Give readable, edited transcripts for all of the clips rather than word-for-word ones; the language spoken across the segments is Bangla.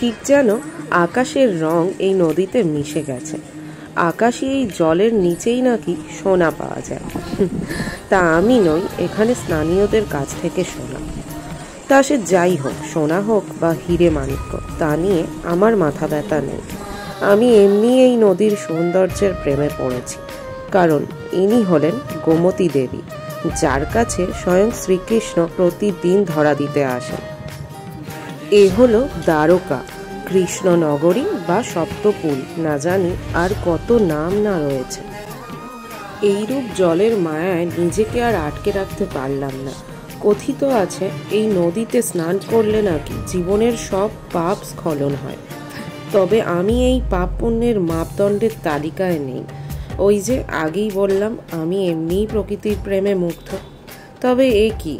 ঠিক যেন আকাশের রং এই নদীতে মিশে গেছে। আকাশে এই জলের নিচেই নাকি সোনা পাওয়া যায়। তা আমি নই, এখানে স্থানীয়দের কাছ থেকে শোনা। তা সে যাই হোক, সোনা হোক বা হিরে মানিক্য, তা নিয়ে আমার মাথা ব্যথা নেই। আমি এমনি এই নদীর সৌন্দর্যের প্রেমে পড়েছি, কারণ ইনি হলেন গোমতী দেবী, যার কাছে স্বয়ং শ্রীকৃষ্ণ প্রতিদিন ধরা দিতে আসেন। এ হলো দ্বারকা, কৃষ্ণনগরী বা সপ্তপুল, না জানি আর কত নাম না রয়েছে। এইরূপ জলের মায়ায় নিজেকে আর আটকে রাখতে পারলাম না। কথিত আছে এই নদীতে স্নান করলে নাকি জীবনের সব পাপ স্খলন হয়। তবে আমি এই পাপ পুণ্যের মাপদণ্ডের তালিকায় নেই। ওই যে আগেই বললাম, আমি এমনিই প্রকৃতির প্রেমে মুগ্ধ। তবে এ কি,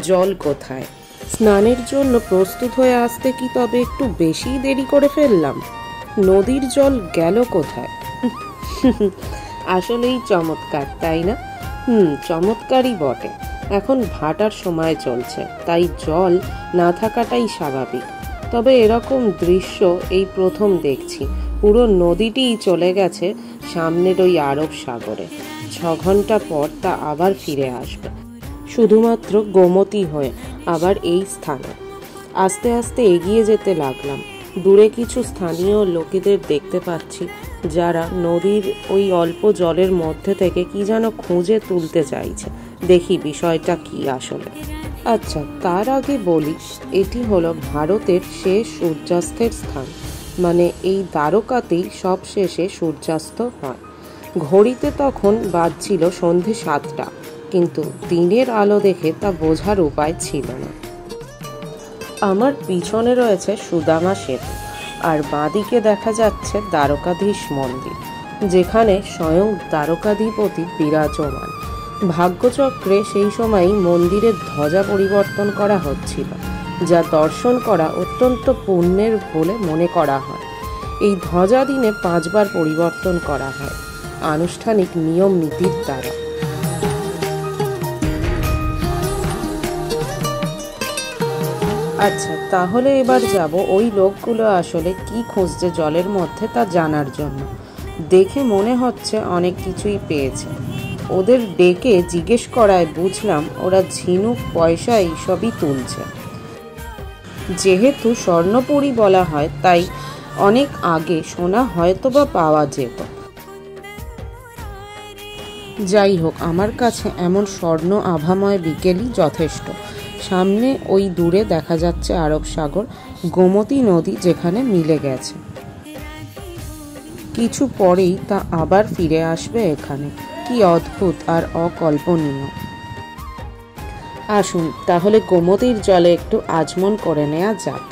জল কোথায়? স্নানের জন্য প্রস্তুত হয়ে আসতে কি তবে একটু বেশি দেরি করে ফেললাম? নদীর জল গেল কোথায়? আসলেই চমৎকার, তাই না? চমৎকারই বটে। এখন ভাটার সময় চলছে, তাই জল না থাকাটাই স্বাভাবিক। তবে এরকম দৃশ্য এই প্রথম দেখছি। পুরো নদীটিই চলে গেছে সামনের ওই আরব সাগরে। 6 ঘন্টা পর তা আবার ফিরে আসবে, শুধুমাত্র গোমতী হয়ে আবার এই স্থানে। আস্তে আস্তে এগিয়ে যেতে লাগলাম। দূরে কিছু স্থানীয় লোকেদের দেখতে পাচ্ছি, যারা নদীর ওই অল্প জলের মধ্যে থেকে কি যেন খুঁজে তুলতে চাইছে। দেখি বিষয়টা কি আসলে। আচ্ছা, তার আগে বলি, এটি হলো ভারতের শেষ সূর্যাস্তের স্থান। মানে এই দ্বারকাতেই সব শেষে সূর্যাস্ত হয়। ঘড়িতে তখন বাজছিল সন্ধে 7টা, কিন্তু দিনের আলো দেখে তা বোঝার উপায় ছিল না। আমার পিছনে রয়েছে সুদামা সেতু, আর বাঁদিকে দেখা যাচ্ছে দ্বারকাধীশ মন্দির, যেখানে স্বয়ং দ্বারকাধিপতি বিরাজমান। ভাগ্যচক্রে সেই সময়ই মন্দিরের ধ্বজা পরিবর্তন করা হচ্ছিল, যা দর্শন করা অত্যন্ত পুণ্যের বলে মনে করা হয়। এই ধ্বজা দিনে 5 বার পরিবর্তন করা হয় আনুষ্ঠানিক নিয়ম নীতির দ্বারা। আচ্ছা, তাহলে এবার যাব ওই লোকগুলো আসলে কি খুঁজছে জলের মধ্যে তা জানার জন্য। দেখে মনে হচ্ছে অনেক কিছুই পেয়েছে। ওদের ডেকে জিজ্ঞেস করায় বুঝলাম ওরা ঝিনুক, পয়সা এইসবই তুলছে। যেহেতু স্বর্ণপুরী বলা হয়, তাই অনেক আগে সোনা হয়তো বা পাওয়া যেত। যাই হোক, আমার কাছে এমন স্বর্ণ আভাময় বিকেলই যথেষ্ট। সামনে ওই দূরে দেখা যাচ্ছে আরব সাগর, গোমতী নদী যেখানে মিলে গেছে। কিছু পরেই তা আবার ফিরে আসবে এখানে। কি অদ্ভুত আর অকল্পনীয়। আসুন তাহলে গোমতীর জলে একটু আচমন করে নেওয়া যাক।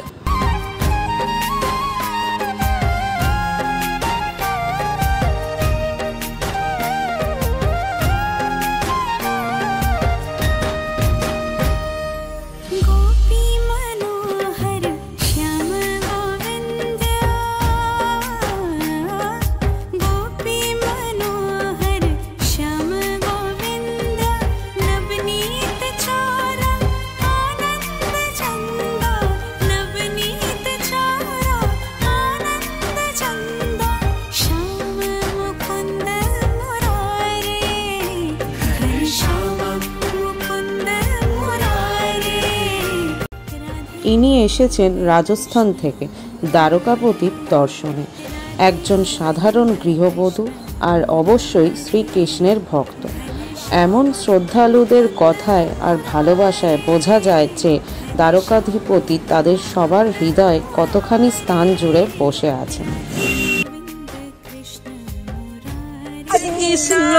ইনি এসেছেন রাজস্থান থেকে দ্বারকাপতির দর্শনে। একজন সাধারণ গৃহবধূ, আর অবশ্যই শ্রীকৃষ্ণের ভক্ত। এমন শ্রদ্ধালুদের কথায় আর ভালোবাসায় বোঝা যায় যে দ্বারকাধিপতি তাদের সবার হৃদয়ে কতখানি স্থান জুড়ে বসে আছেন। কৃষ্ণ